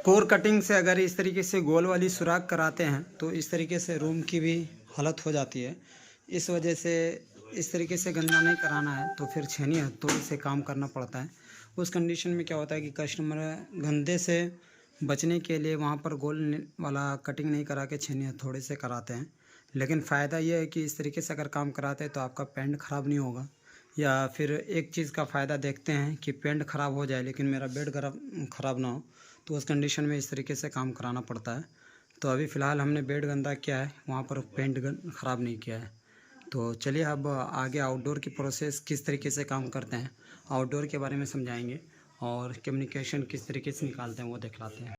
Core cutting से अगर इस तरीके से गोल वाली सुराख कराते हैं तो इस तरीके से रूम की भी हालत हो जाती है। इस वजह से इस तरीके से गंदा नहीं कराना है तो फिर छेनी हथौड़ी से काम करना पड़ता है। उस कंडीशन में क्या होता है कि कस्टमर गंदे से बचने के लिए वहाँ पर गोल वाला कटिंग नहीं करा के छेनी हथौड़ी से कराते हैं। लेकिन फ़ायदा ये है कि इस तरीके से अगर काम कराते हैं तो आपका पेंट ख़राब नहीं होगा। या फिर एक चीज़ का फ़ायदा देखते हैं कि पेंट ख़राब हो जाए लेकिन मेरा बेड ख़राब ना हो, तो उस कंडीशन में इस तरीके से काम कराना पड़ता है। तो अभी फ़िलहाल हमने बेड गंदा किया है, वहाँ पर पेंट ख़राब नहीं किया है। तो चलिए अब आगे आउटडोर की प्रोसेस किस तरीके से काम करते हैं, आउटडोर के बारे में समझाएंगे और कम्युनिकेशन किस तरीके से निकालते हैं वो दिखलाते हैं।